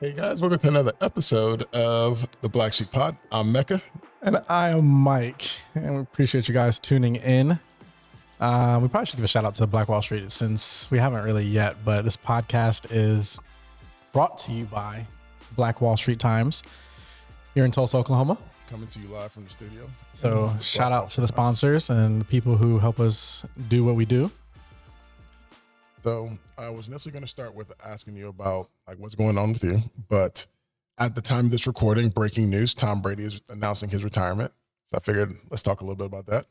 Hey guys, welcome to another episode of the Black Sheep Pod. I'm Meka. And I am Mike, and we appreciate you guys tuning in. We probably should give a shout out to Black Wall Street since we haven't really yet, but this podcast is brought to you by Black Wall Street Times here in Tulsa, Oklahoma. Coming to you live from the studio. So shout out to the sponsors and the people who help us do what we do. So I was initially going to start with asking you about like what's going on with you, but at the time of this recording, breaking news, Tom Brady is announcing his retirement. So I figured let's talk a little bit about that.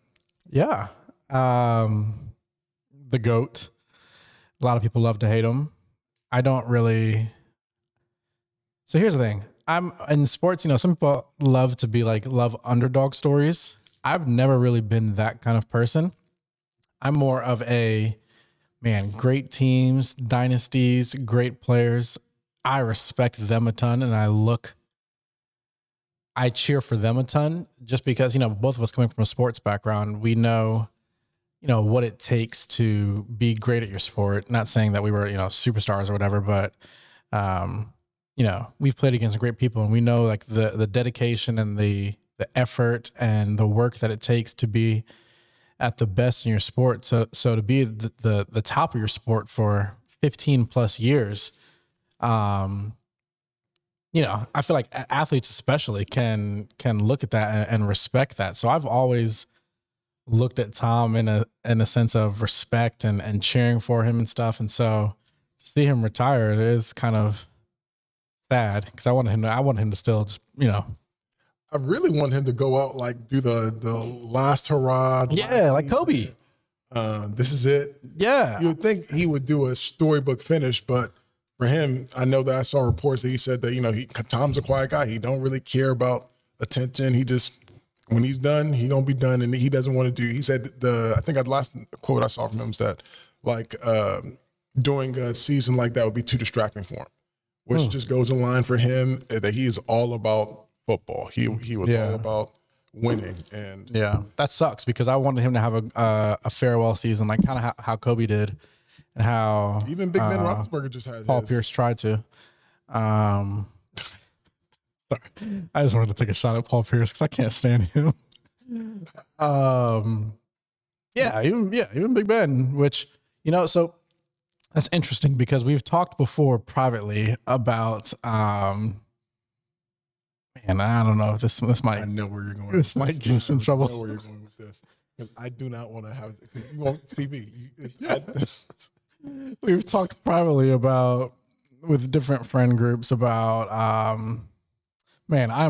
Yeah. The GOAT. A lot of people love to hate him. I don't really. So here's the thing. I'm in sports, some people love to be love underdog stories. I've never really been that kind of person. I'm more of a, great teams, dynasties, great players. I respect them a ton, and I cheer for them a ton just because, both of us coming from a sports background, we know, what it takes to be great at your sport. Not saying that we were, superstars or whatever, but, we've played against great people, and we know like the dedication and the effort and the work that it takes to be at the best in your sport. So to be the top of your sport for 15 plus years, I feel like athletes especially can look at that and respect that. So I've always looked at Tom in a sense of respect and cheering for him and stuff. And so to see him retire, it is kind of sad because I want him to still just, I really want him to go out, like do the last hurrah. Yeah, like Kobe. This is it. Yeah. You would think he would do a storybook finish, but for him, I know that I saw reports that he said that, Tom's a quiet guy. He don't really care about attention. He just, when he's done, he gonna be done, and he doesn't want to do. He said I think the last quote I saw from him said, doing a season like that would be too distracting for him, which just goes in line for him that he is all about football. He was all about winning, and that sucks because I wanted him to have a farewell season, like kind of how Kobe did, and how even Big Ben Roethlisberger just had Paul Pierce tried to. Sorry, I just wanted to take a shot at Paul Pierce because I can't stand him. Even Big Ben, which so that's interesting because we've talked before privately about. And I don't know. This might. I know where you're going. This might get us in trouble. I know where you're going with this. I do not want to have. You won't see me. We've talked privately about with different friend groups about. I'm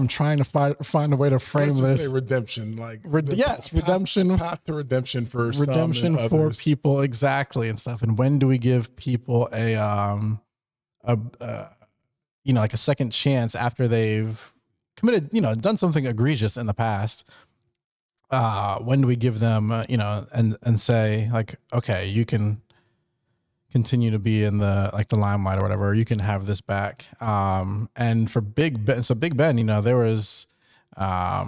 trying to find a way to frame this. Redemption, redemption. Path to redemption for redemption some and for others. People, exactly, and stuff. And when do we give people a second chance after they've committed, done something egregious in the past? When do we give them, and say like, okay, you can continue to be in the limelight or whatever, or you can have this back. And for Big Ben, there was, I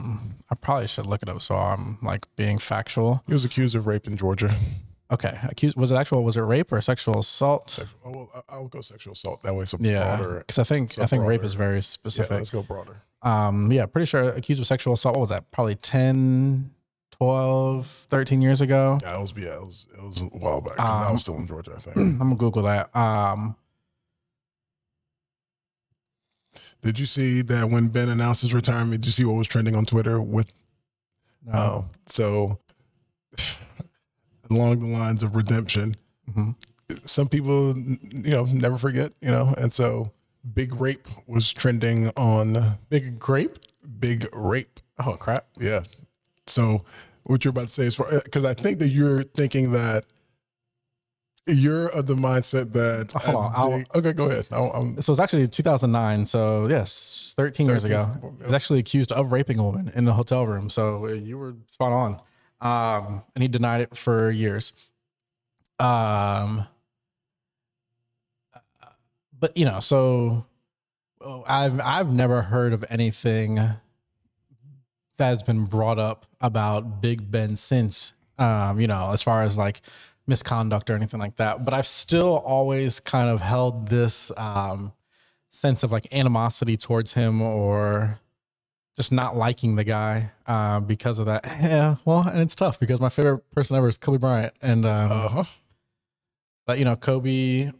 probably should look it up so I'm being factual. He was accused of rape in Georgia. Okay. Was it rape or sexual assault? I'll go sexual assault. That way it's broader. Because I think rape is very specific. Yeah, let's go broader. Pretty sure accused of sexual assault. What was that? Probably 10, 12, 13 years ago. Yeah, it was a while back. I was still in Georgia, I think. I'm gonna Google that. Did you see that when Ben announced his retirement? Did you see what was trending on Twitter with? No. So along the lines of redemption, some people, never forget, and so Big Rape was trending on Big Grape. Big Rape. Oh crap! Yeah. So what you're about to say is because I think that you're thinking that you're of the mindset that. Hold on. Okay, go ahead. So it's actually 2009. So yes, 13 years ago. He was actually accused of raping a woman in the hotel room. So you were spot on. And he denied it for years. But so I've never heard of anything that's been brought up about Big Ben since, as far as misconduct or anything like that. But I've still always kind of held this sense of like animosity towards him or just not liking the guy because of that. Yeah, well, and it's tough because my favorite person ever is Kobe Bryant, and but you know, Kobe.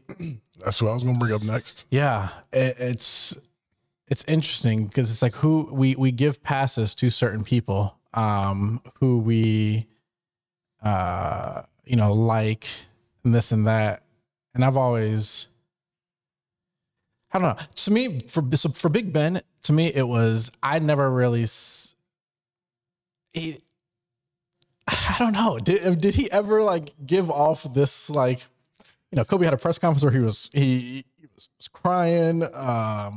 That's what I was going to bring up next. Yeah, it's interesting because it's like who we give passes to certain people, who we you know, like, and this and that, and I've always, I don't know. To me, for Big Ben, to me, it was, I never really, I don't know. Did he ever like give off this, like, you know, Kobe had a press conference where he was crying. I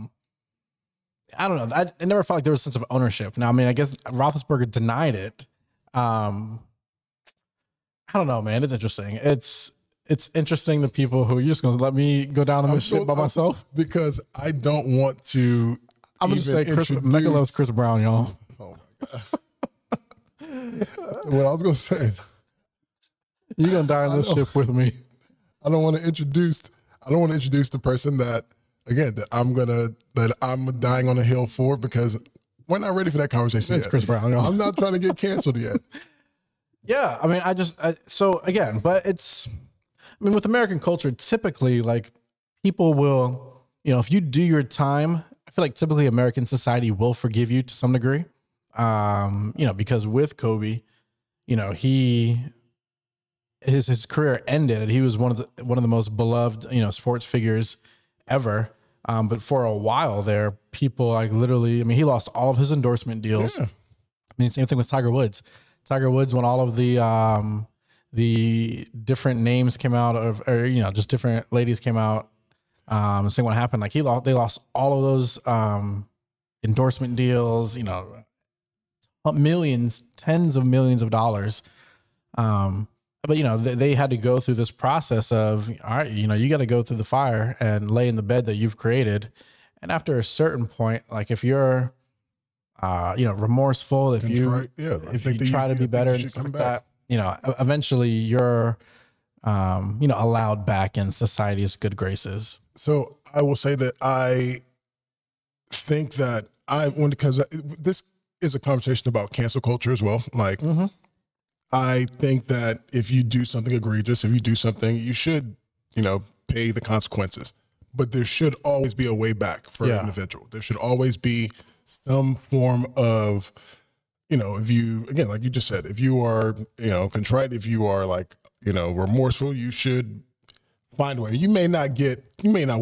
don't know. I never felt like there was a sense of ownership. Now, I mean, I guess Roethlisberger denied it. I don't know, man. It's interesting. It's interesting the people who, you're just going to let me go down on this shit by myself? Because I don't want to. I'm going to say Meka loves Chris Brown, y'all. Oh my God. What I was going to say. You're going to die on this ship with me. I don't want to introduce the person that, again, that I'm dying on a hill for, because we're not ready for that conversation It's yet. Chris Brown, y'all. I'm not trying to get canceled yet. Yeah, I mean, so again, but it's, I mean, with American culture, typically, like, people will, you know, if you do your time, I feel like typically American society will forgive you to some degree. You know, because with Kobe, you know, his career ended, and he was one of the most beloved, you know, sports figures ever. But for a while there, people like literally, I mean, he lost all of his endorsement deals. Yeah. I mean, same thing with Tiger Woods. Tiger Woods, when all of the different names came out of, or, you know, just different ladies came out, saying what happened, like they lost all of those endorsement deals, you know, millions, tens of millions of dollars. But, you know, they had to go through this process of, all right, you know, you got to go through the fire and lay in the bed that you've created. And after a certain point, like if you're, you know, remorseful, if you try to be better and stuff like that, you know, eventually you're, you know, allowed back in society's good graces. So I will say that I think that because this is a conversation about cancel culture as well. Like, I think that if you do something egregious, if you do something, you should, you know, pay the consequences. But there should always be a way back for an individual. There should always be some form of, you know, if you, again, like you just said, if you are, you know, contrite, if you are like, you know, remorseful, you should find a way. You may not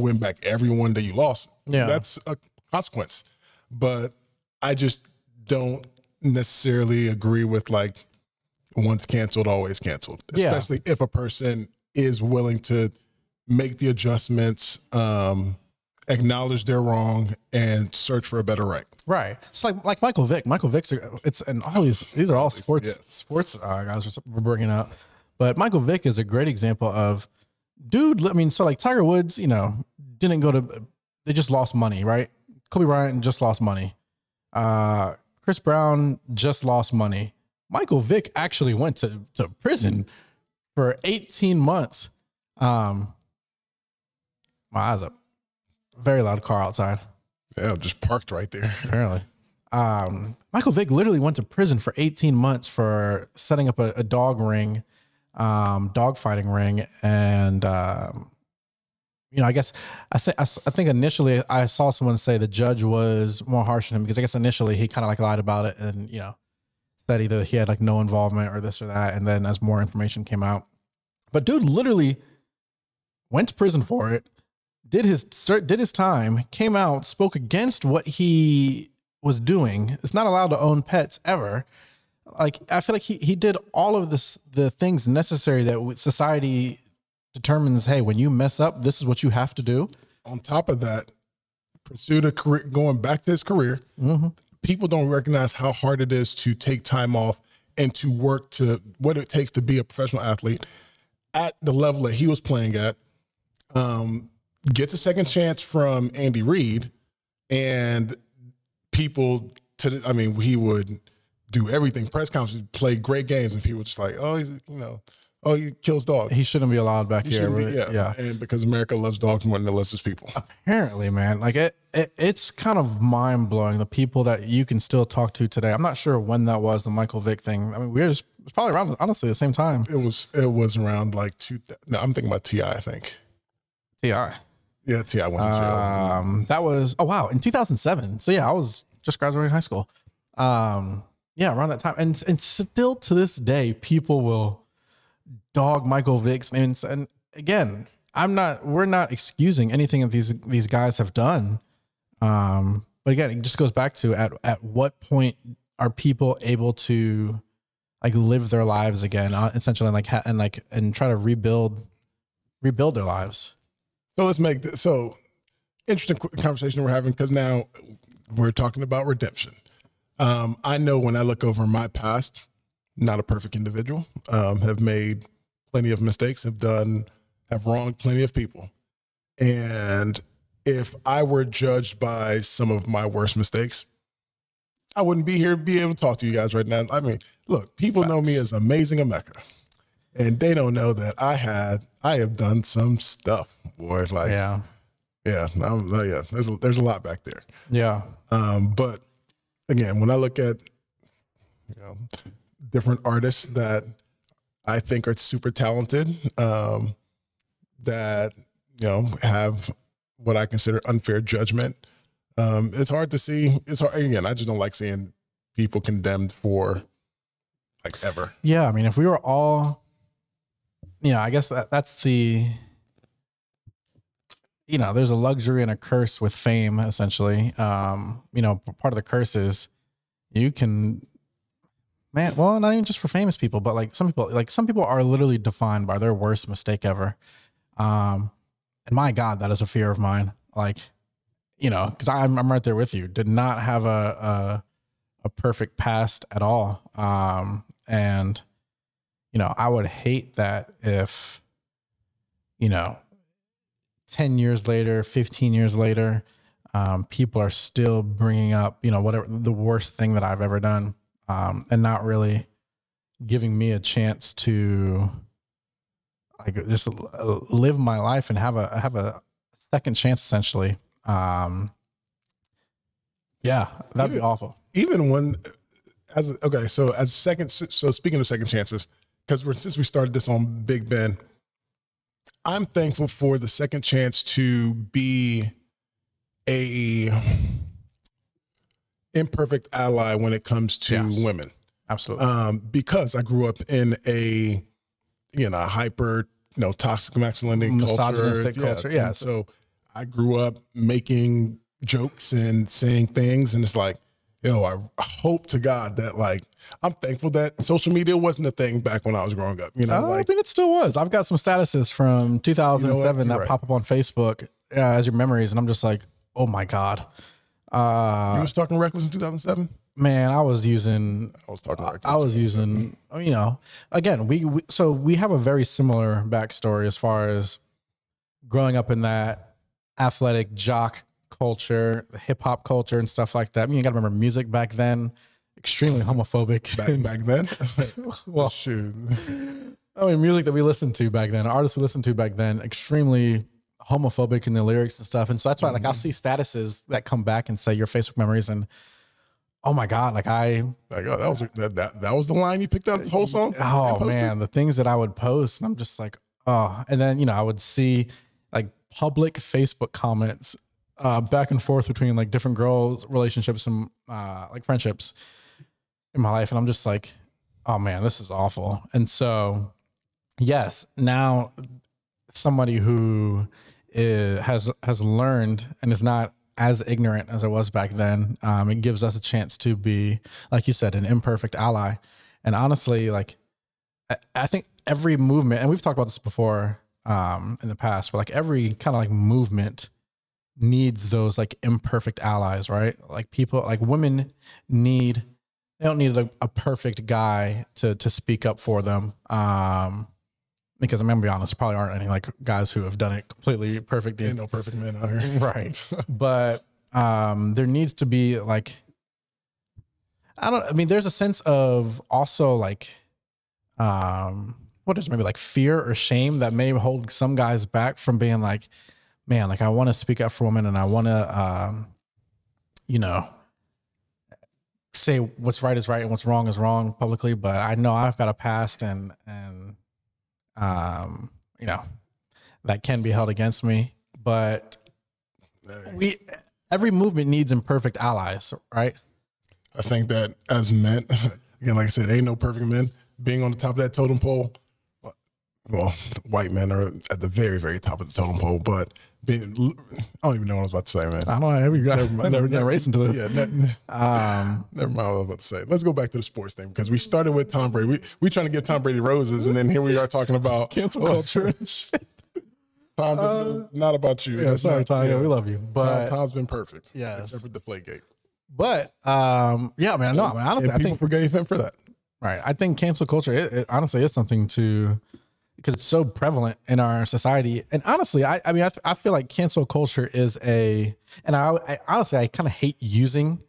win back everyone that you lost. Yeah. That's a consequence. But I just don't necessarily agree with like, once canceled, always canceled, especially if a person is willing to make the adjustments, acknowledge they're wrong, and search for a better right. Right. It's like Michael Vick. Michael Vick's, and all these are all sports guys we're bringing up. But Michael Vick is a great example of, dude, I mean, so like Tiger Woods, you know, they just lost money, right? Kobe Bryant just lost money. Chris Brown just lost money. Michael Vick actually went to prison for 18 months. My eyes up. Very loud car outside. Yeah, just parked right there. Apparently. Michael Vick literally went to prison for 18 months for setting up a dog ring, dog fighting ring. And, you know, I guess I think initially I saw someone say the judge was more harsh on him because I guess initially he kind of like lied about it and, you know, that either he had like no involvement or this or that. And then as more information came out, but dude literally went to prison for it, did his time, came out, spoke against what he was doing. It's not allowed to own pets ever. Like, I feel like he did all of the things necessary that society determines, hey, when you mess up, this is what you have to do. On top of that, pursued a career, going back to his career. People don't recognize how hard it is to take time off and to work to what it takes to be a professional athlete at the level that he was playing at. Gets a second chance from Andy Reid, and people I mean, he would do everything, press conferences, play great games, and people were just like, oh, he's, you know, Oh, he kills dogs. He shouldn't be allowed back He here. shouldn't be, Really. yeah. And because America loves dogs more than it loves its people. Apparently, man. Like it's kind of mind blowing. The people that you can still talk to today. I'm not sure when that was, the Michael Vick thing. I mean, it's probably around, honestly, the same time. It was around like I'm thinking about T.I., I think. T.I. Yeah, T.I. went to jail. That was, oh wow, in 2007. So yeah, I was just graduating high school. Yeah, around that time. And still to this day, people will dog Michael Vick's names. And again, we're not excusing anything that these guys have done. But again, it just goes back to at what point are people able to like live their lives again, essentially, and try to rebuild their lives. So let's make this interesting conversation we're having, because now we're talking about redemption. I know when I look over my past, not a perfect individual, have made plenty of mistakes, have wronged plenty of people. And if I were judged by some of my worst mistakes, I wouldn't be here to be able to talk to you guys right now. I mean, look, people know me as amazing Meka, and they don't know that I have done some stuff, boy. Like, yeah. There's a lot back there. Yeah. But again, when I look at different artists that I think are super talented, that have what I consider unfair judgment, it's hard to see. It's hard. Again, I just don't like seeing people condemned for like ever. Yeah, I mean, if we were all, I guess that's the, there's a luxury and a curse with fame, essentially. Part of the curse is you can, man, well, not even just for famous people, but like some people are literally defined by their worst mistake ever. And my God, that is a fear of mine. Like, because I'm right there with you. Did not have a perfect past at all. And I would hate that if 10 years later, 15 years later, people are still bringing up, whatever the worst thing that I've ever done, and not really giving me a chance to like just live my life and have a second chance, essentially. Yeah, that'd be awful. Even when, so speaking of second chances, because since we started this on Big Ben, I'm thankful for the second chance to be a imperfect ally when it comes to women. Absolutely. Because I grew up in a, hyper, toxic masculinity misogynistic culture. Yeah. So I grew up making jokes and saying things, and it's like, I hope to God that, like, I'm thankful that social media wasn't a thing back when I was growing up. I think it still was. I've got some statuses from 2007 that pop up on Facebook as your memories, and I'm just like, oh my God. You was talking reckless in 2007? Man, I was using, again, we have a very similar backstory as far as growing up in that athletic jock culture, hip hop culture and stuff like that. I mean, you got to remember music back then, extremely homophobic. Back then? Well, shoot. I mean, music that we listened to back then, artists we listened to back then, extremely homophobic in the lyrics and stuff. And so that's why, like, I'll see statuses that come back and say your Facebook memories, and oh my God, that was the line you picked out of the whole song? Oh man, the things that I would post, and I'm just like, oh. And then, I would see like public Facebook comments back and forth between like different girls' relationships and like friendships in my life. And I'm just like, oh man, this is awful. And so, yes, now somebody who has learned and is not as ignorant as I was back then, it gives us a chance to be, like you said, an imperfect ally. And honestly, like, I think every movement, and we've talked about this before in the past, but like every kind of like movement needs those like imperfect allies, right? Like people, like women they don't need a perfect guy to speak up for them. Because I'm gonna be honest, there probably aren't any like guys who have done it completely perfect. Ain't no perfect men out here. Right. But there needs to be like, there's a sense of also like, what what is maybe like fear or shame that may hold some guys back from being like, man, like I want to speak up for women and I want to, you know, say what's right is right and what's wrong is wrong publicly. But I know I've got a past and you know, that can be held against me. But every movement needs imperfect allies, right? I think that as men, again, like I said, ain't no perfect men. Being on the top of that totem pole, well, white men are at the very, very top of the totem pole. But being, I don't even know what I was about to say, man. I don't know. Never racing to it. Yeah, never mind what I was about to say. Let's go back to the sports thing because we started with Tom Brady. We trying to give Tom Brady roses, and then here we are talking about cancel culture and shit. Tom, not about you. Yeah, sorry, Tom. Yeah, we love you, but Tom's been perfect. Yeah, except for the Deflategate. But yeah, man, no, man, honestly, I think forgave him for that. Right. I think cancel culture, it honestly is something because it's so prevalent in our society. And honestly, I mean, I feel like cancel culture is and I honestly, I kind of hate using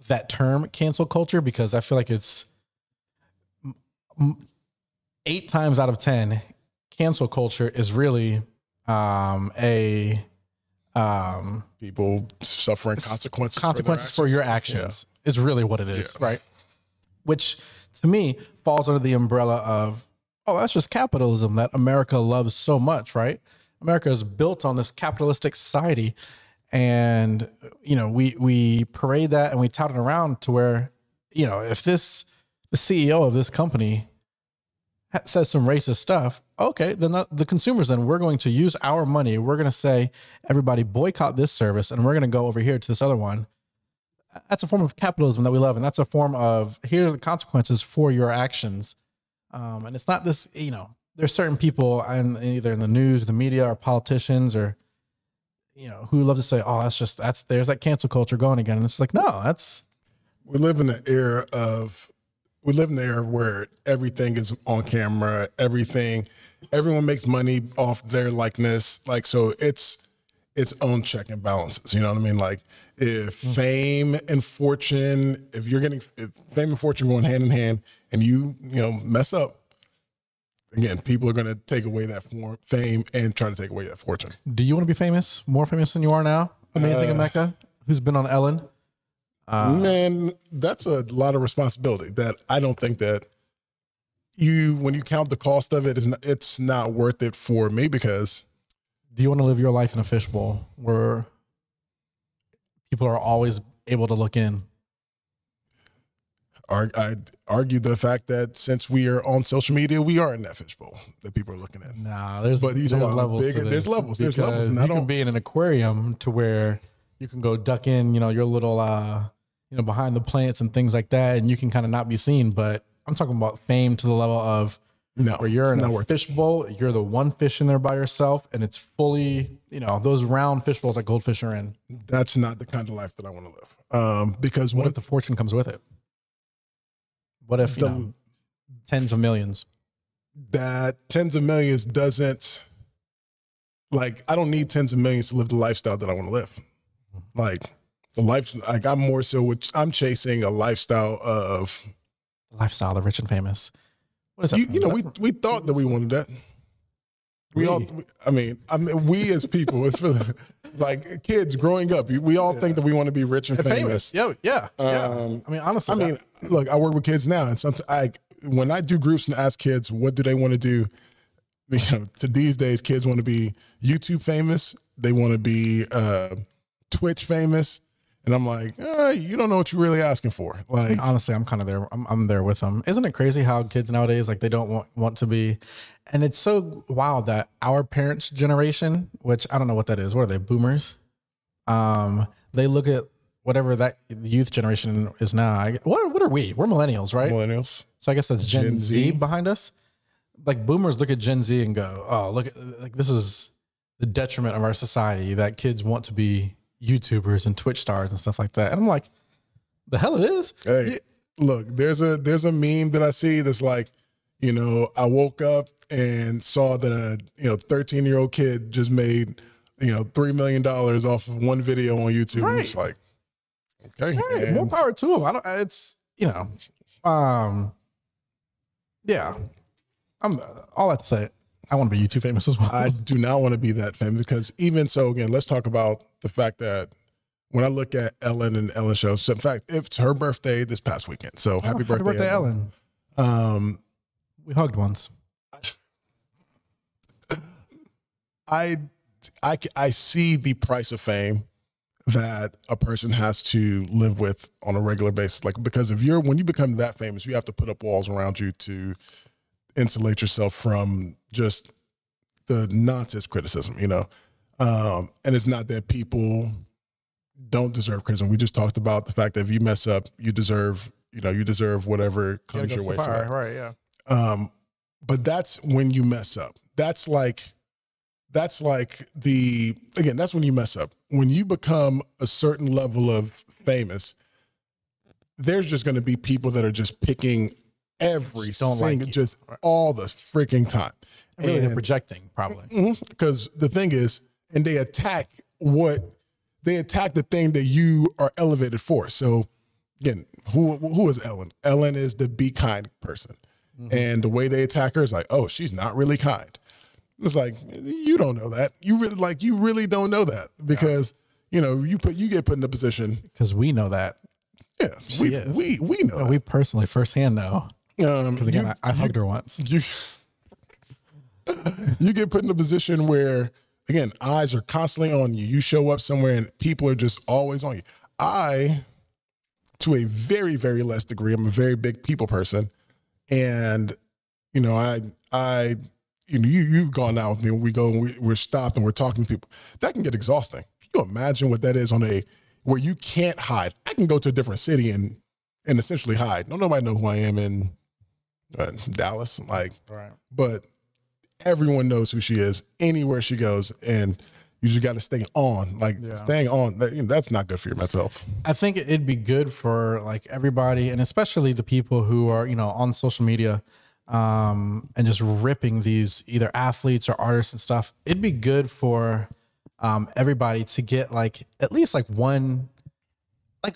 that term cancel culture because I feel like it's 8 times out of 10, cancel culture is really people suffering consequences for your actions is really what it is, right? Which to me falls under the umbrella of, oh, that's just capitalism that America loves so much, right? America is built on this capitalistic society. And, you know, we parade that and we tout it around to where, you know, if the CEO of this company says some racist stuff, okay, then the consumers, then we're going to use our money. We're going to say, everybody boycott this service and we're going to go over here to this other one. That's a form of capitalism that we love. And that's a form of, here are the consequences for your actions. And it's not this, you know, there's certain people either in the news, the media, or politicians, or, you know, who love to say, oh, there's that cancel culture going again. And it's like, no, we live in an era where everything is on camera, everyone makes money off their likeness. Like, so it's its own check and balances. You know what I mean? Like if fame and fortune, if fame and fortune going hand in hand and you mess up, again, people are going to take away that fame and try to take away that fortune. Do you want to be famous? More famous than you are now? I mean, think of Meka, who's been on Ellen. Man, that's a lot of responsibility that I don't think that when you count the cost of it, it's not worth it for me because. Do you want to live your life in a fishbowl where people are always able to look in? I'd argue the fact that since we are on social media, we are in that fishbowl that people are looking at. Nah, there's levels. There's levels. There's levels. And you can be in an aquarium to where you can go duck in, your little, behind the plants and things like that, and you can kind of not be seen. But I'm talking about fame to the level of where you're in a fishbowl, you're the one fish in there by yourself, and it's fully, those round fish bowls that goldfish are in. That's not the kind of life that I want to live. Because what if the fortune comes with it? What if tens of millions? That tens of millions doesn't, like, I don't need tens of millions to live the lifestyle that I want to live. Like I'm chasing a lifestyle of the rich and famous. What is that? We thought that we wanted that. We as people, it's for like kids growing up, we all think that we want to be rich and famous. Yeah. Honestly, look, I work with kids now, and sometimes when I do groups and ask kids what do they want to do, to these days, kids want to be YouTube famous. They want to be Twitch famous. And I'm like, you don't know what you're really asking for. Like, honestly, I'm kind of there. I'm there with them. Isn't it crazy how kids nowadays, like, they don't want to be, and it's so wild that our parents' generation, which I don't know what that is. What are they, boomers? They look at whatever that youth generation is now. What are we? We're millennials, right? Millennials. So I guess that's Gen Z behind us. Like boomers look at Gen Z and go, oh, look at, like, this is the detriment of our society that kids want to be YouTubers and Twitch stars and stuff like that. And I'm like, the hell it is. Hey, look, there's a meme that I see that's like, I woke up and saw that a 13-year-old kid just made $3 million off of one video on YouTube. Right. And it's like, okay, right, more power to him. Yeah. I'm all I have to say. I want to be YouTube famous as well. I do not want to be that famous because even so, again, let's talk about the fact that when I look at Ellen and Ellen shows, so in fact, it's her birthday this past weekend. So happy birthday, Ellen. We hugged once. I see the price of fame that a person has to live with on a regular basis. Like, because when you become that famous, you have to put up walls around you to insulate yourself from just the nonsense criticism, you know? And it's not that people don't deserve criticism. We just talked about the fact that if you mess up, you deserve whatever comes your way. Right, yeah. But that's when you mess up. That's when you mess up. When you become a certain level of famous, there's just going to be people that are just picking everything, just all the freaking time. Really, they're projecting, probably. Because the thing is, and they attack the thing that you are elevated for. So again, who is Ellen? Ellen is the be kind person. And the way they attack her is like, oh, she's not really kind. It's like, you don't know that. You really don't know that because, you know, you get put in a position. Because we know that. Yeah, we know that. We personally firsthand know. Because again, I hugged her once. You get put in a position where, again, eyes are constantly on you. You show up somewhere and people are just always on you. To a very, very less degree, I'm a very big people person. And, you know, you've gone out with me. We go and we're stopped and we're talking to people. That can get exhausting. Can you imagine what that is where you can't hide? I can go to a different city and essentially hide. Don't nobody know who I am in Dallas. Right. But everyone knows who she is anywhere she goes. And you just got to stay on, staying on. That's not good for your mental health. I think it'd be good for like everybody, and especially the people who are, you know, on social media, and just ripping these either athletes or artists and stuff. It'd be good for everybody to get like at least like one. Like,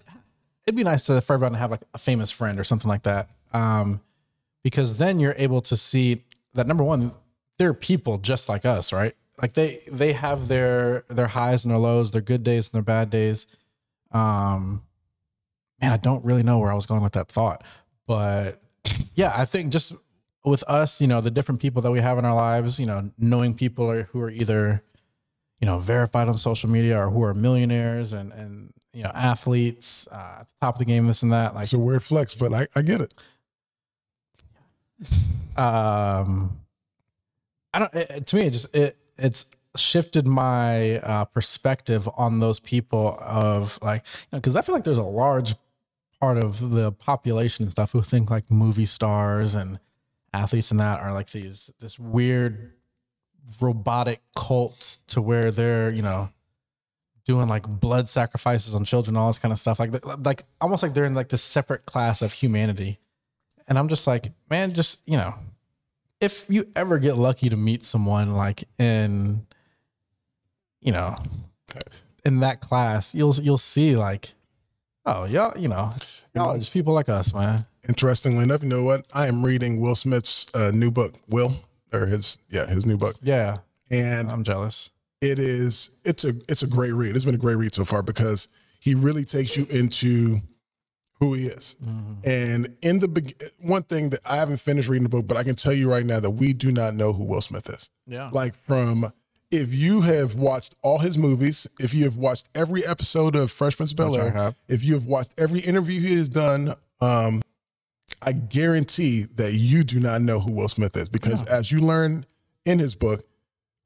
it'd be nice for everyone to have like a famous friend or something like that, because then you're able to see that, number one, they're people just like us, right? Like they have their highs and their lows, their good days and their bad days. Man, I don't really know where I was going with that thought, but yeah, I think just with us, you know, the different people that we have in our lives, you know, knowing people who are either, you know, verified on social media or who are millionaires and you know, athletes, at the top of the game, this and that. Like, it's a weird flex, but I get it. To me, it's shifted my perspective on those people of like, because I feel like there's a large part of the population and stuff who think like movie stars and athletes and that are like this weird robotic cult to where they're, you know, doing like blood sacrifices on children, all this kind of stuff, like almost like they're in like this separate class of humanity. And I'm just like, man, just, you know, if you ever get lucky to meet someone like in, you know, in that class, you'll see like, oh, y'all, you know, y'all just people like us, man. Interestingly enough, you know what? I am reading Will Smith's new book, his new book. Yeah. And I'm jealous. It's a great read. It's been a great read so far because he really takes you into who he is. And in one thing that I haven't finished reading the book, but I can tell you right now that we do not know who Will Smith is. Yeah. Like, if you have watched all his movies, if you have watched every episode of Fresh Prince of Bel-Air, if you have watched every interview he has done, I guarantee that you do not know who Will Smith is because as you learn in his book,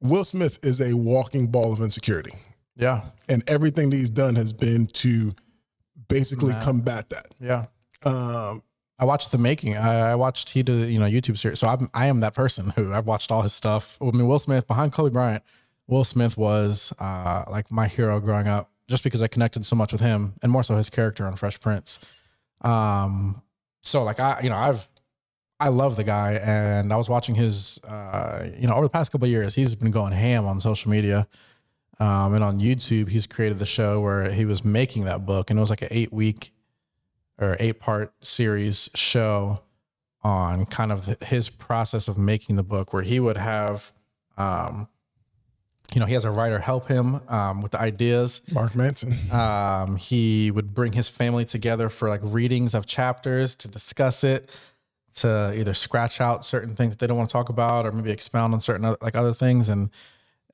Will Smith is a walking ball of insecurity. Yeah. And everything that he's done has been to basically combat that. Yeah. I watched The Making. I watched, he did, you know, YouTube series. So I am that person who I've watched all his stuff. I mean, Will Smith, behind Kobe Bryant, Will Smith was like my hero growing up just because I connected so much with him and more so his character on Fresh Prince. So like I love the guy, and I was watching his, you know, over the past couple of years, he's been going ham on social media. And on YouTube, he's created the show where he was making that book, and it was like an 8-week or 8-part series show kind of his process of making the book, where he would have, he has a writer help him with the ideas. Mark Manson. He would bring his family together for like readings of chapters to discuss it, to either scratch out certain things that they don't want to talk about, or maybe expound on certain other things, and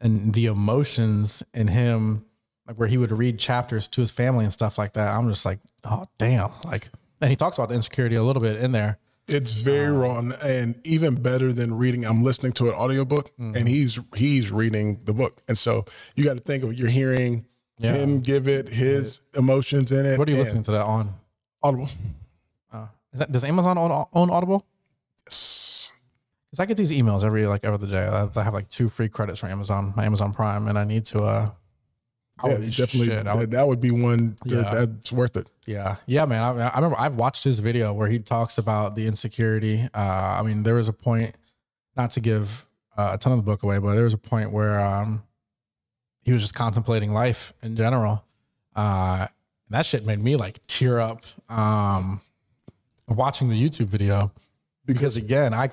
the emotions in him, like where he would read chapters to his family and stuff like that. I'm just like, oh damn! Like, and he talks about the insecurity a little bit in there. It's very raw, and even better than reading. I'm listening to an audiobook, and he's reading the book, and so you got to think of, you're hearing him give it his emotions in it. What are you listening to that on? Audible. Does Amazon own Audible? Yes. Because I get these emails every other day. I have like 2 free credits from Amazon, my Amazon Prime, and I need to. Definitely. That would be one that's worth it. Yeah, man. I remember I've watched his video where he talks about the insecurity. I mean, there was a point, not to give a ton of the book away, but there was a point where he was just contemplating life in general. And that shit made me like tear up watching the YouTube video, because again, to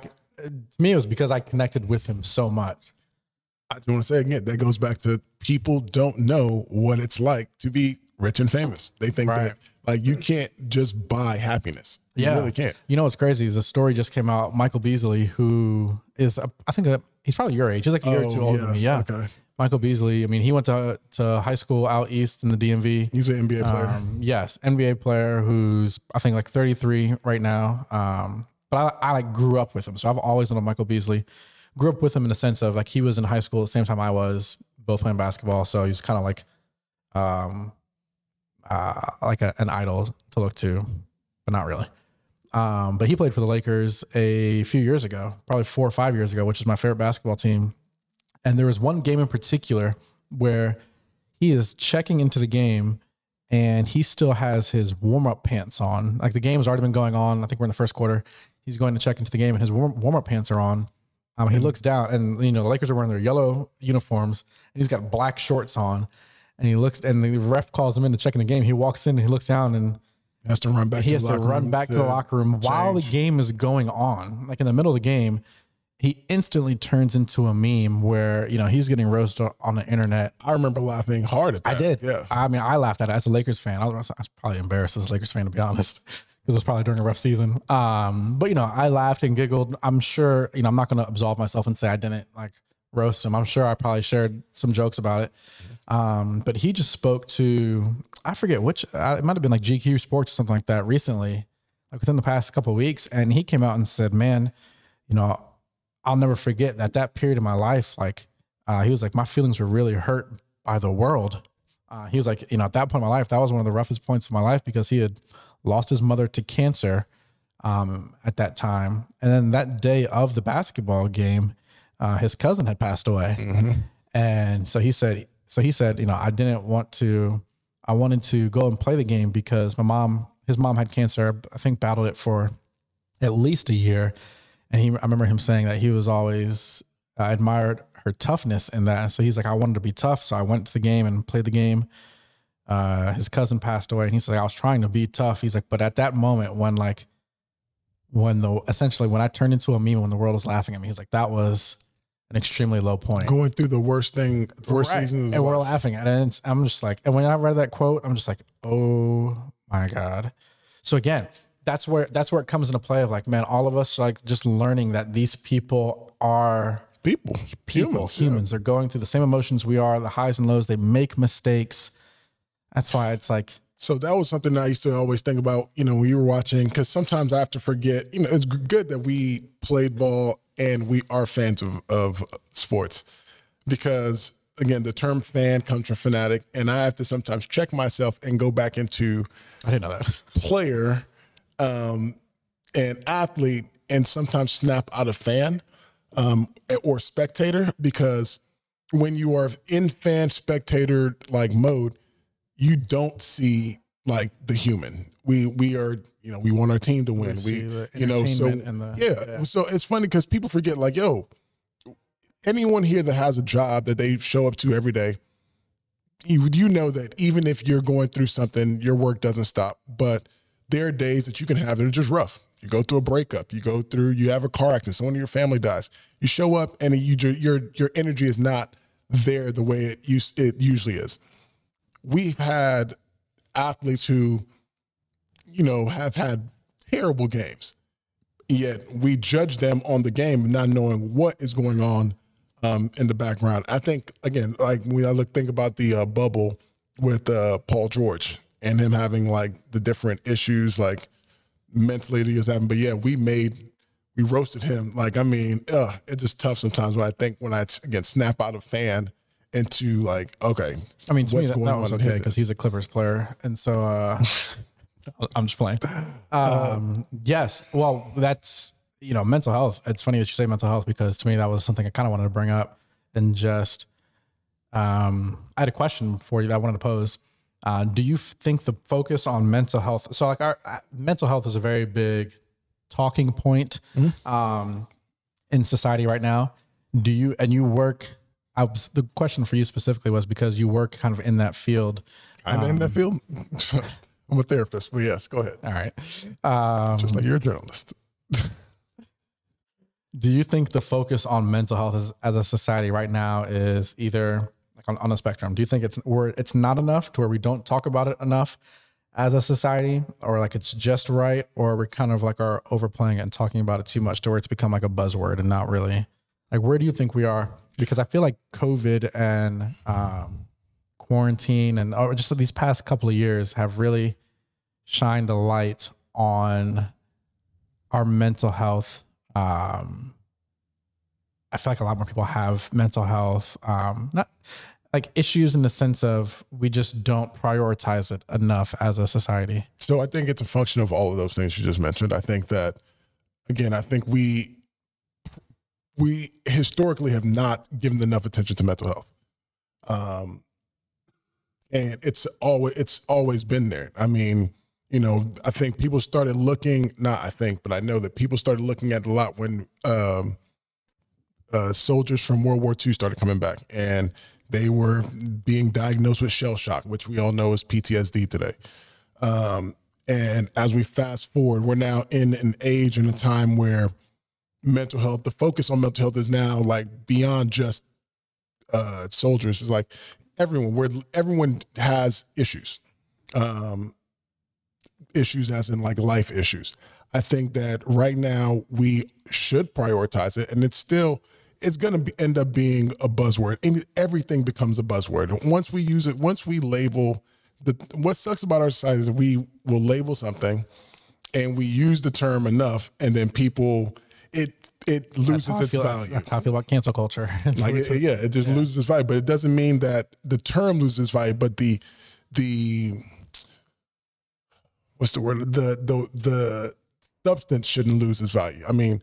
me, it was because I connected with him so much. I just want to say again, that goes back to, people don't know what it's like to be rich and famous. They think that like you can't just buy happiness. You really can't. You know what's crazy is a story just came out. Michael Beasley, who is I think he's probably your age. He's like a year or two older than me. Yeah. Okay. Michael Beasley. I mean, he went to high school out east in the DMV. He's an NBA player. Yes, NBA player who's I think like 33 right now. But I like grew up with him, so I've always known Michael Beasley. Grew up with him in the sense of like he was in high school at the same time I was, both playing basketball. So he's kind of like an idol to look to, but not really. But he played for the Lakers a few years ago, probably 4 or 5 years ago, which is my favorite basketball team. And there was one game in particular where he is checking into the game and he still has his warm-up pants on. Like the game has already been going on. I think we're in the first quarter. He's going to check into the game and his warm-up pants are on. He looks down and, the Lakers are wearing their yellow uniforms and he's got black shorts on, and he looks, and the ref calls him in to check in the game. He walks in and he looks down and he has to run back to the locker room while the game is going on. Like in the middle of the game, he instantly turns into a meme where, he's getting roasted on the internet. I remember laughing hard at that. I did. Yeah. I mean, I laughed at it as a Lakers fan. I was probably embarrassed as a Lakers fan, to be honest. It was probably during a rough season. But, I laughed and giggled. I'm sure, I'm not going to absolve myself and say I didn't like roast him. I'm sure I probably shared some jokes about it. But he just spoke to, I forget which, it might've been like GQ Sports or something like that recently, like within the past couple of weeks. And he came out and said, man, I'll never forget that period of my life. Like, he was like, my feelings were really hurt by the world. He was like, at that point in my life, that was one of the roughest points of my life, because he had lost his mother to cancer at that time. And then that day of the basketball game, his cousin had passed away. And so he said, I didn't want to, I wanted to go and play the game because his mom had cancer. I think battled it for at least a year. And I remember him saying that he was always admired her toughness in that. So he's like, I wanted to be tough. So I went to the game and played the game. His cousin passed away and he's like, I was trying to be tough. He's like, but at that moment when I turned into a meme, when the world was laughing at me, he's like, that was an extremely low point. Going through the worst season of his and life. We're laughing at it. And I'm just like, and when I read that quote, I'm just like, oh my God. So again, that's where it comes into play of like, man, all of us like just learning that these people are people, humans. Yeah. They're going through the same emotions we are, the highs and lows. They make mistakes. That's why it's like. So that was something that I used to always think about, when you were watching, because sometimes I have to forget, it's good that we played ball and we are fans of sports, because again, the term fan comes from fanatic, and I have to sometimes check myself and go back into I didn't know that player and athlete, and sometimes snap out of fan or spectator, because when you are in fan spectator like mode, you don't see like the human. We are, we want our team to win. So it's funny because people forget like, anyone here that has a job that they show up to every day, you know that even if you're going through something, your work doesn't stop. But there are days that you can have that are just rough. You go through a breakup. You have a car accident. Someone in your family dies. You show up and your energy is not there the way it usually is. We've had athletes who, have had terrible games, yet we judge them on the game, not knowing what is going on in the background. I think, again, like when I think about the bubble with Paul George and him having like the different issues, like mentally that he was having. But yeah, we roasted him. Like, I mean, it's just tough sometimes when I snap out a fan into like, okay. I mean, to me, that was okay because he's a Clippers player. And so I'm just playing. Yes. Well, that's, mental health. It's funny that you say mental health because to me, that was something I kind of wanted to bring up and just, I had a question for you that I wanted to pose. Do you think the focus on mental health, so like our mental health is a very big talking point in society right now. You work, the question for you specifically was because you work kind of in that field. I'm in that field. I'm a therapist, but yes, go ahead. All right. Just like you're a journalist. Do you think the focus on mental health as a society right now is either like on a spectrum? Do you think it's not enough to where we don't talk about it enough as a society, or like it's just right, or we're kind of like are overplaying it and talking about it too much to where it's become like a buzzword and not really? Like, where do you think we are? Because I feel like COVID and quarantine and just these past couple of years have really shined a light on our mental health. I feel like a lot more people have mental health, not like issues in the sense of we just don't prioritize it enough as a society. So I think it's a function of all of those things you just mentioned. I think that, again, we historically have not given enough attention to mental health. And it's always been there. I mean, I think people started looking, but I know that people started looking at it a lot when soldiers from World War II started coming back and they were being diagnosed with shell shock, which we all know is PTSD today. And as we fast forward, we're now in an age and a time where mental health, the focus on mental health is now like beyond just soldiers. It's like everyone has issues. Issues as in like life issues. I think that right now we should prioritize it, and it's going to end up being a buzzword. And everything becomes a buzzword. Once we use it, once we label, what sucks about our society is we will label something and we use the term enough, and then it loses its value. That's how I feel about cancel culture. It just loses its value. But it doesn't mean that the term loses its value, but the what's the word? The substance shouldn't lose its value. I mean,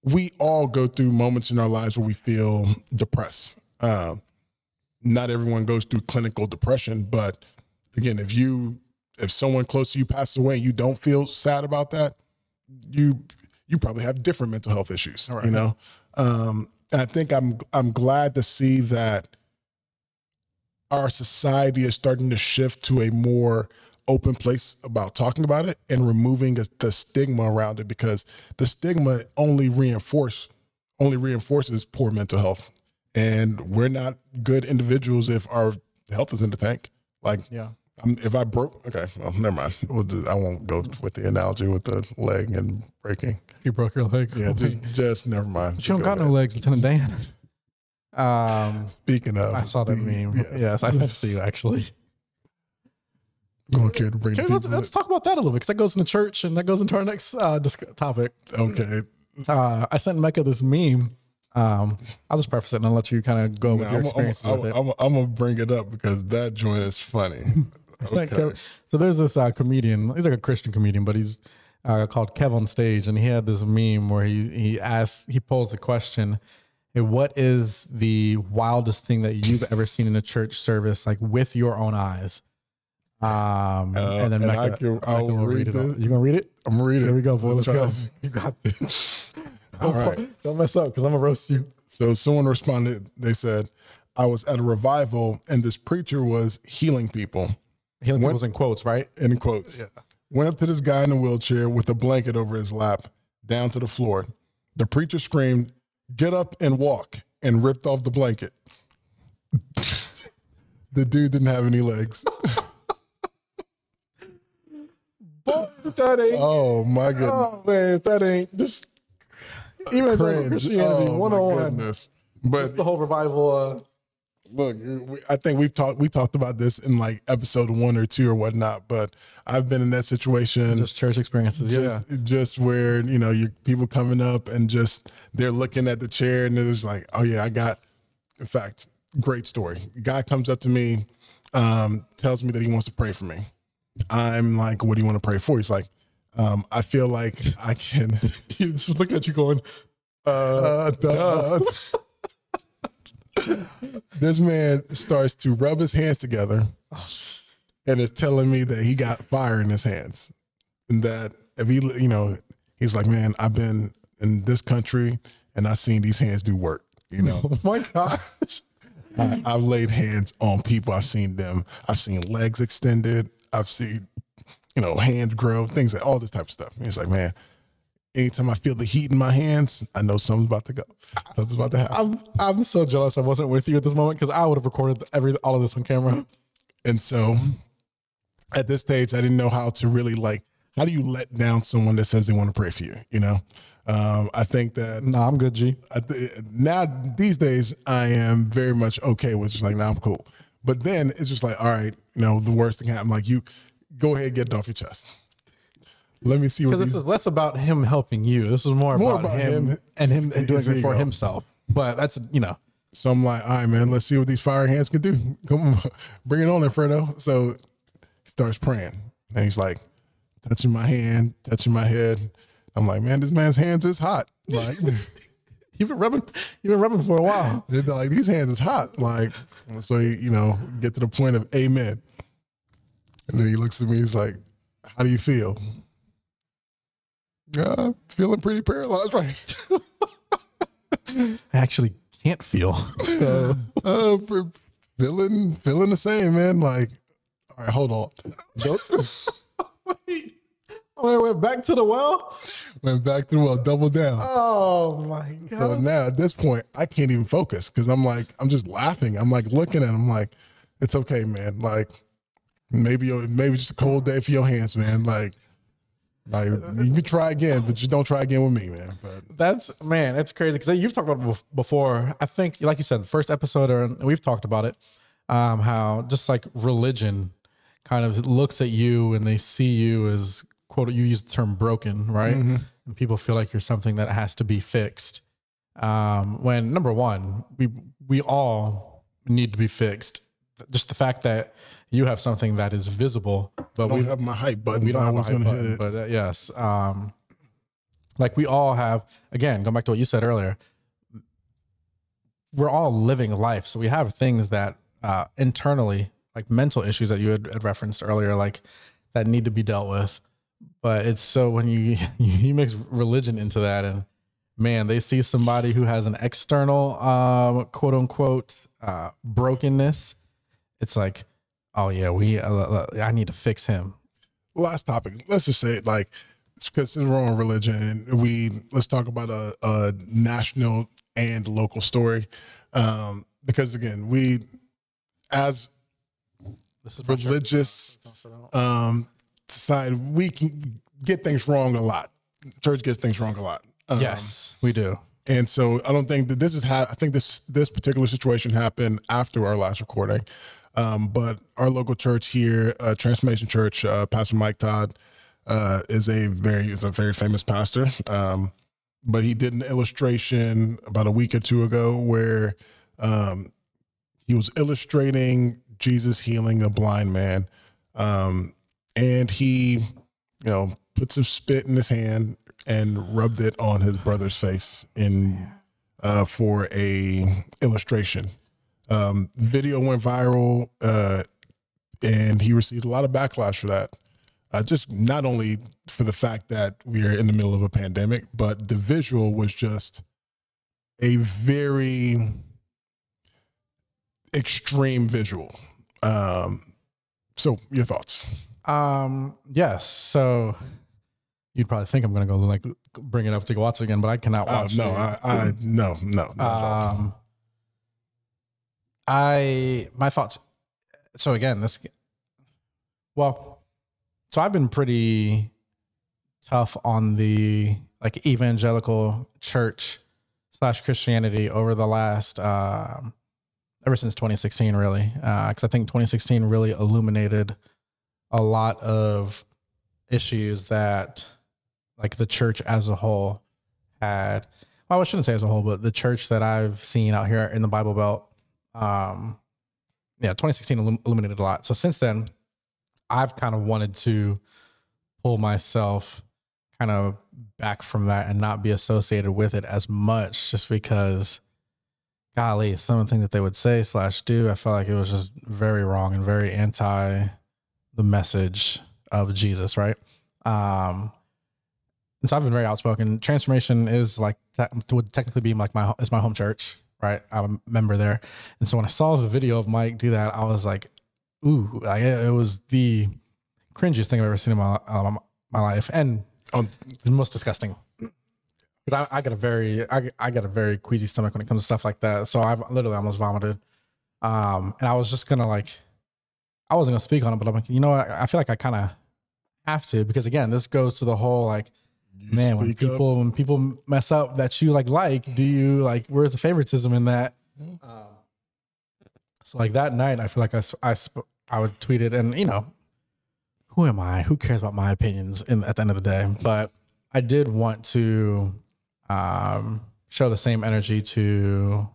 we all go through moments in our lives where we feel depressed. Not everyone goes through clinical depression, but again, if someone close to you passes away and you don't feel sad about that, you probably have different mental health issues. Right. And I think I'm glad to see that our society is starting to shift to a more open place about talking about it and removing the stigma around it, because the stigma only reinforces poor mental health. And we're not good individuals if our health is in the tank. Like, if I broke, okay, well, never mind. I won't go with the analogy with the leg and breaking. You broke your leg? Yeah, just never mind. But you don't got no legs, Lieutenant Dan. Speaking of, I saw that meme. Yes, I sent it to you actually. Okay, to bring let's talk about that a little bit, because that goes into church and that goes into our next topic. Okay. I sent Meka this meme. I'll just preface it and I'll let you kind of go with your experiences with it. I'm going to bring it up because that joint is funny. Okay. So there's this comedian. He's like a Christian comedian, but he's called Kev on Stage. And he had this meme where he posed the question, hey, what is the wildest thing that you've ever seen in a church service, like with your own eyes? And then Meka will read it. You gonna read it? I'm gonna read it. Here we go, boy. Let's go. You got this. All right. Don't mess up, because I'm gonna roast you. So someone responded. They said, "I was at a revival, and this preacher was healing people. Healing people's in quotes, right? In quotes. Yeah. Went up to this guy in a wheelchair with a blanket over his lap, down to the floor. The preacher screamed, "Get up and walk," and ripped off the blanket. The dude didn't have any legs. Boy, if that ain't. Oh my goodness. Oh man, if that ain't just evangelical Christianity 101. But just the whole revival. Look, I think we talked about this in like episode 1 or 2 or whatnot, but I've been in that situation. Just church experiences, just where, you know, you people coming up and just they're looking at the chair and there's like, oh yeah, in fact, great story. Guy comes up to me, tells me that he wants to pray for me. I'm like, what do you want to pray for? He's like, I feel like I can. He's just looking at you going, This man starts to rub his hands together and is telling me that he got fire in his hands. And that if he, you know, he's like, man, I've been in this country and I've seen these hands do work, you know. oh my gosh. I've laid hands on people. I've seen legs extended. I've seen, you know, hands grow, things like all this type of stuff. And he's like, man, anytime I feel the heat in my hands, I know something's about to go. Something's about to happen. I'm so jealous I wasn't with you at this moment because I would have recorded all of this on camera. And so at this stage, I didn't know how to really how do you let down someone that says they want to pray for you? You know, I think that. No, I'm good, G. Now, these days, I am very much okay with just like, nah, I'm cool. But then it's just like, all right, you know, the worst thing happened. Like, you go ahead, get it off your chest. Let me see what this is less about him helping you. This is more about him and him doing it for himself. But that's, you know. So I'm like, all right, man, let's see what these fire hands can do. Come on, bring it on, Fredo. So he starts praying. And he's like, touching my hand, touching my head. I'm like, man, this man's hands is hot. Like, you've been rubbing for a while. They're like, these hands is hot. Like, so he, you know, get to the point of amen. And then he looks at me, he's like, how do you feel? Feeling pretty paralyzed, right? I actually can't feel. So feeling the same, man. Like, all right, hold on. Went back to the well? Went back to the well, double down. Oh my God. So now at this point, I can't even focus because I'm just laughing. I'm like looking at him, I'm like, it's okay, man. Like, maybe just a cold day for your hands, man. Like you can try again, but just don't try again with me, man. But that's crazy because you've talked about it before. I think, like you said, first episode, and we've talked about it, how just like religion kind of looks at you and they see you as, quote, you use the term broken, right? Mm-hmm. And people feel like you're something that has to be fixed. When number one, we all need to be fixed. Just the fact that you have something that is visible, but we have my hype button. We don't have a hype button, hit it. But yes, like we all have. Again, going back to what you said earlier, we're all living life, so we have things that internally, like mental issues that you had referenced earlier, like that need to be dealt with. But it's so when you mix religion into that, and man, they see somebody who has an external quote unquote brokenness. It's like, oh yeah, I need to fix him. Last topic. Let's just say it like, because it's wrong religion, and let's talk about a national and local story. Because again, we as religious society, we can get things wrong a lot. Church gets things wrong a lot. Yes, we do. And so I don't think that I think this particular situation happened after our last recording. But our local church here, Transformation Church, Pastor Mike Todd, is a very famous pastor. But he did an illustration about a week or two ago where he was illustrating Jesus healing a blind man. And he, put some spit in his hand and rubbed it on his brother's face for a illustration. Video went viral, and he received a lot of backlash for that. Just not only for the fact that we are in the middle of a pandemic, but the visual was just a very extreme visual. So your thoughts? Yes. So you'd probably think I'm going to go like bring it up to watch it again, but I cannot watch no, it. No, not at all. My thoughts. So again, so I've been pretty tough on the like evangelical church / Christianity over the last, ever since 2016, really. Cause I think 2016 really illuminated a lot of issues that like the church as a whole had. Well, I shouldn't say as a whole, but the church that I've seen out here in the Bible Belt, 2016 illuminated a lot. So since then, I've kind of wanted to pull myself kind of back from that and not be associated with it as much, just because, golly, some of the things that they would say / do, I felt like it was just very wrong and very anti the message of Jesus, right? And so I've been very outspoken. Transformation is like would technically be like my home church, right? I'm a member there, and so when I saw the video of Mike do that, I was like, ooh, like it was the cringiest thing I've ever seen in my life, and the most disgusting. Because I got a very queasy stomach when it comes to stuff like that. So I've literally almost vomited. And I was just gonna I wasn't gonna speak on it, but I'm like, you know what? I feel like I kind of have to, because again, this goes to the whole like, man, when people mess up that you like, do you like, where's the favoritism in that? So like that night, I feel like I would tweet it, and you know, who am I? Who cares about my opinions at the end of the day? But I did want to show the same energy to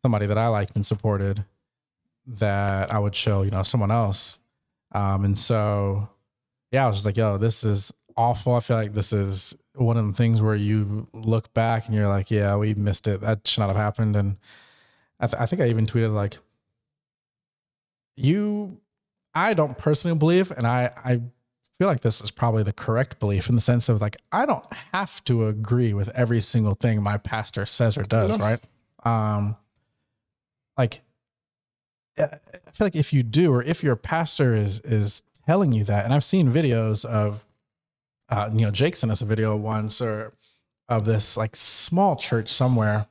somebody that I liked and supported that I would show, you know, someone else. And so, yeah, I was just like, yo, this is awful. I feel like this is one of the things where you look back and you're like, yeah, we missed it. That should not have happened. And I think I even tweeted like, I don't personally believe, and I feel like this is probably the correct belief in the sense of like, I don't have to agree with every single thing my pastor says or does, right? Like, I feel like if you do, or if your pastor is telling you that, and I've seen videos of, you know, Jake sent us a video once, or of this like small church somewhere,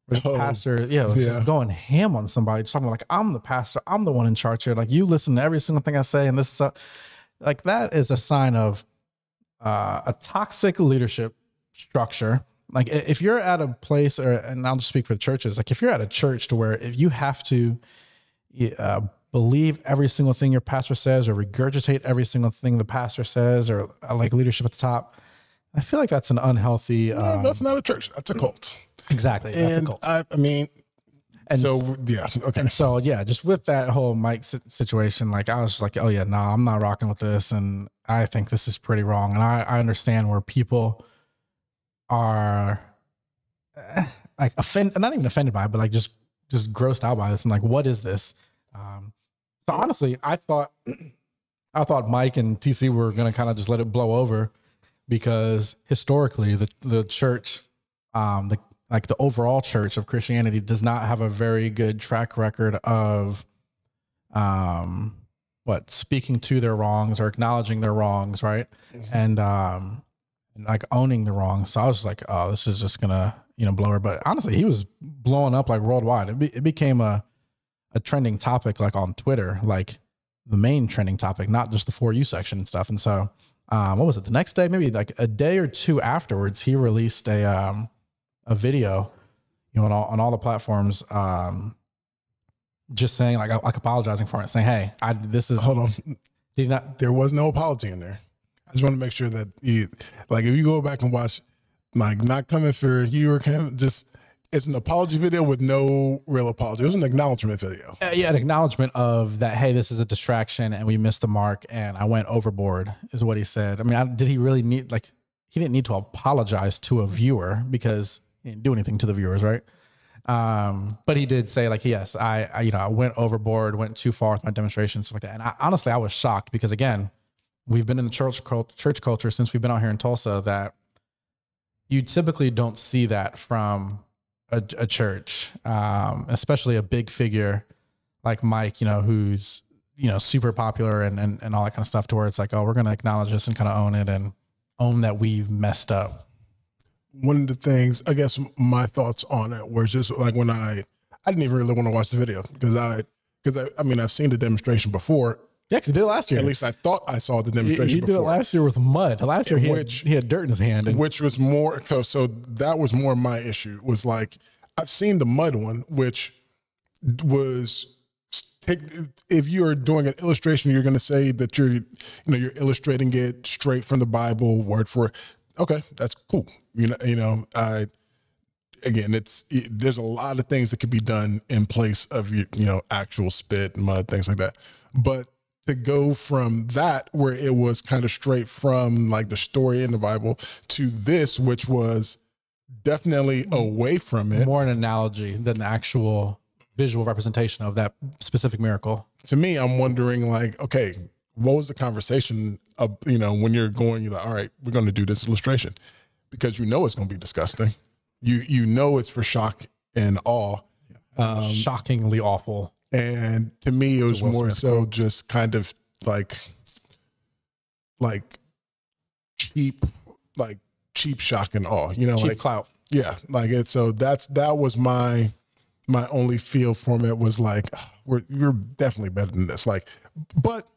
where the pastor, going ham on somebody, just talking like, I'm the pastor, I'm the one in charge here. Like, you listen to every single thing I say, and this is like, that is a sign of a toxic leadership structure. Like, if you're at a place, and I'll just speak for the churches, like if you're at a church to where if you have to believe every single thing your pastor says, or regurgitate every single thing the pastor says, or like leadership at the top, I feel like that's an unhealthy. No, that's not a church. That's a cult. Exactly. And I mean, and so, yeah. Okay. And so, yeah, just with that whole Mike situation, like I was just like, oh yeah, no, I'm not rocking with this. And I think this is pretty wrong. And I understand where people are like offended, not even offended by it, but like just grossed out by this. And like, what is this? So honestly, I thought Mike and TC were going to kind of just let it blow over, because historically the church, the overall church of Christianity does not have a very good track record of, speaking to their wrongs or acknowledging their wrongs. Right. Mm-hmm. And like owning the wrongs. So I was like, oh, this is just gonna, you know, blow her. But honestly, he was blowing up like worldwide. It became a trending topic, like on Twitter, like the main trending topic, not just the For You section and stuff. And so, what was it? The next day, maybe like a day or two afterwards, he released a video, you know, on all the platforms, just saying like apologizing for it, saying, hey, hold on. There was no apology in there. I just want to make sure that if you go back and watch, like, not coming for you or him, just, it's an apology video with no real apology. It was an acknowledgement video. Yeah, an acknowledgement of that, hey, this is a distraction and we missed the mark and I went overboard, is what he said. I mean, did he really need, like, he didn't need to apologize to a viewer because he didn't do anything to the viewers, right? But he did say, like, yes, I went overboard, went too far with my demonstration, stuff like that. And honestly, I was shocked because, again, we've been in the church culture since we've been out here in Tulsa, that you typically don't see that from a church, especially a big figure like Mike, you know, who's super popular and all that kind of stuff, to where it's like, oh, we're going to acknowledge this and kind of own it and own that we've messed up. One of the things, I guess my thoughts on it was just like when I didn't even really want to watch the video because I mean, I've seen the demonstration before. Yeah, because he did it last year. At least I thought I saw the demonstration He did before. it last year with mud. Last year he had dirt in his hand. Which was more, so that was more my issue, was like, I've seen the mud one, which was, if you're doing an illustration, you're going to say that you're illustrating it straight from the Bible, word for it. Okay, that's cool. Again, there's a lot of things that could be done in place of actual spit, mud, things like that. But to go from that, where it was kind of straight from like the story in the Bible, to this, which was definitely away from it, more an analogy than the actual visual representation of that specific miracle. To me, I'm wondering, like, okay, what was the conversation of, when you're like, all right, we're going to do this illustration, because it's going to be disgusting. It's for shock and awe. Shockingly awful. And to me, it was more so just kind of like cheap shock and awe, cheap clout. Yeah. So that was my only feel from it, was like, you're definitely better than this. Like, but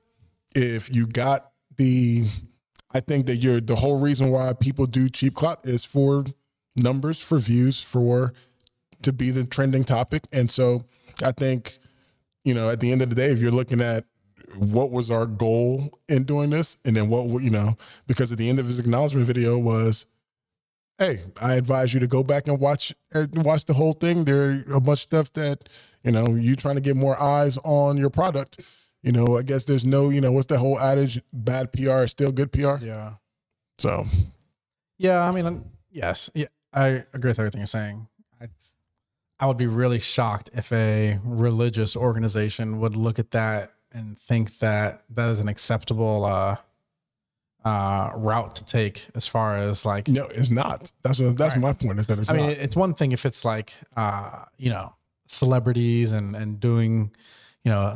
if you got I think that the whole reason why people do cheap clout is for numbers, for views, to be the trending topic. And so I think, at the end of the day, if you're looking at what was our goal in doing this, and then because at the end of his acknowledgement video was, hey, I advise you to go back and watch the whole thing. There are a bunch of stuff that, you trying to get more eyes on your product. I guess there's no, what's the whole adage? Bad PR is still good PR. Yeah. So. Yeah, I mean, yes. Yeah, I agree with everything you're saying. I would be really shocked if a religious organization would look at that and think that that is an acceptable route to take, as far as like. No, it's not. That's right. My point, is that it's not. I mean, it's one thing if it's like, celebrities and doing,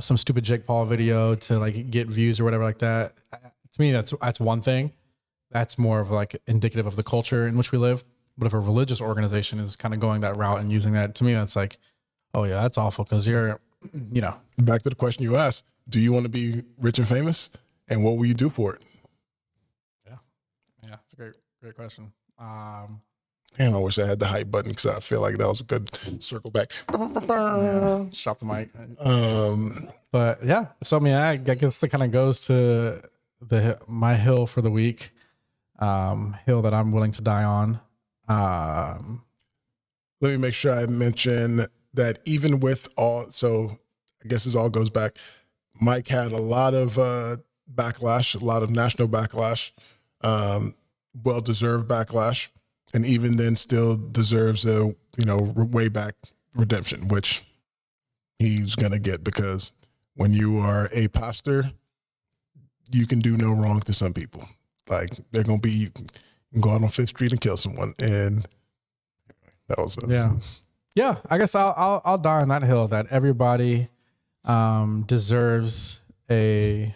some stupid Jake Paul video to like get views or whatever like that. To me, that's one thing. That's more of like indicative of the culture in which we live. But if a religious organization is kind of going that route and using that, to me, that's like, oh yeah, that's awful, because you're, Back to the question you asked: do you want to be rich and famous, and what will you do for it? Yeah, it's a great question. And I wish I had the hype button, because I feel like that was a good circle back. Yeah, drop the mic. But yeah, so I mean, I guess that kind of goes to my hill for the week, hill that I'm willing to die on. Let me make sure I mention that even with so I guess this all goes back. Mike had a lot of backlash, a lot of national backlash, well-deserved backlash, and even then still deserves a, way back redemption, which he's going to get, because when you are a pastor, you can do no wrong to some people. Like, they're going to be, you can go out on 5th Street and kill someone. And that was yeah. I guess I'll die on that hill, that everybody deserves a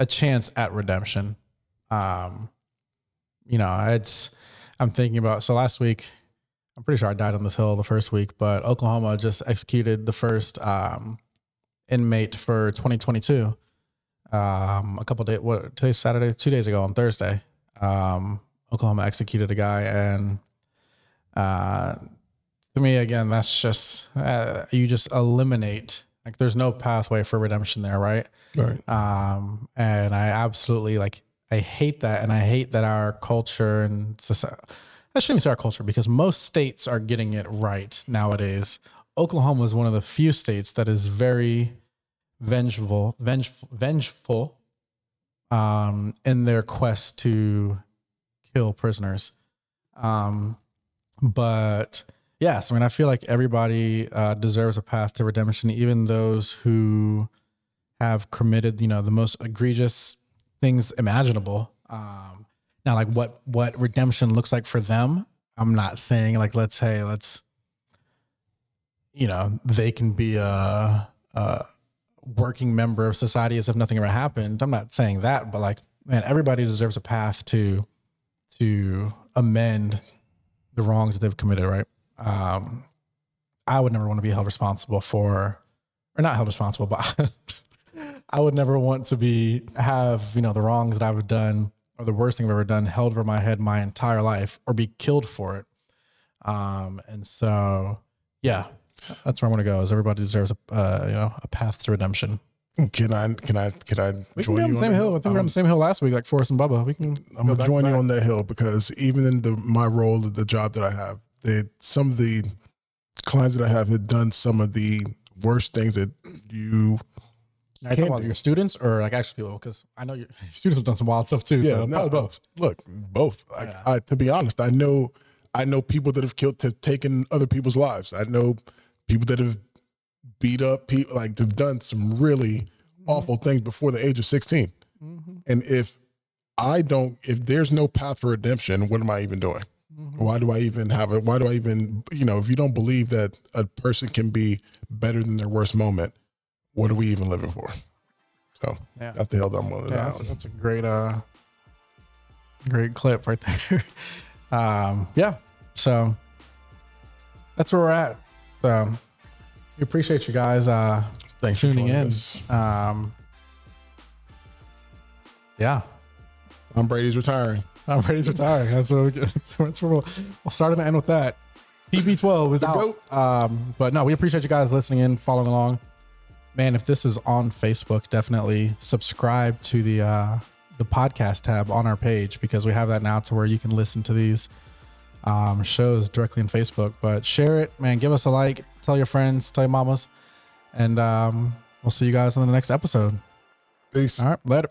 chance at redemption. I'm thinking about, so last week, I'm pretty sure I died on this hill the first week, but Oklahoma just executed the first inmate for 2022. A couple of days, today's Saturday, 2 days ago on Thursday, Oklahoma executed a guy. And to me, again, that's just, you just eliminate, like, there's no pathway for redemption there, right? Right. And I absolutely, I hate that. And I hate that our culture and society, I shouldn't even say our culture, because most states are getting it right nowadays. Oklahoma is one of the few states that is very vengeful in their quest to kill prisoners. But yes, I mean, I feel like everybody deserves a path to redemption, even those who have committed, the most egregious things imaginable. Now, like what redemption looks like for them, I'm not saying like, they can be working member of society as if nothing ever happened. I'm not saying that, but like, man, everybody deserves a path to amend the wrongs that they've committed, right? I would never want to be held responsible for, or not held responsible, but I would never want to have, you know, the wrongs that I've done or the worst thing I've ever done held over my head my entire life or be killed for it. And so, yeah, that's where I want to go. Is everybody deserves a path to redemption. Can I We can join be on you the same hill. I think we were on the same hill last week, like Forrest and Bubba. I'm gonna join you on that hill, because even in my role of the job that I have, some of the clients that I have had done some of the worst things that you. Now, you're talking about your students or like actual people? Because I know your students have done some wild stuff too. Yeah, so no, both. Look, both. To be honest, I know people that have taken other people's lives. I know people that have beat up people, like have done some really awful things before the age of 16. And if there's no path for redemption, what am I even doing? Why do I even have it? Why do I even, if you don't believe that a person can be better than their worst moment, what are we even living for? So that's the hell that I'm willing to do. That's a great clip right there. Yeah. So that's where we're at. So we appreciate you guys Thanks tuning in. Yeah. I'm Brady's retiring. Brady's retiring. That's where we'll start and end with that. TB12 is out. But no, we appreciate you guys listening in, following along. Man, if this is on Facebook, definitely subscribe to the podcast tab on our page, because we have that now to where you can listen to these shows directly on Facebook. But share it, man. Give us a like. Tell your friends. Tell your mamas. And we'll see you guys on the next episode. Peace. All right. Later.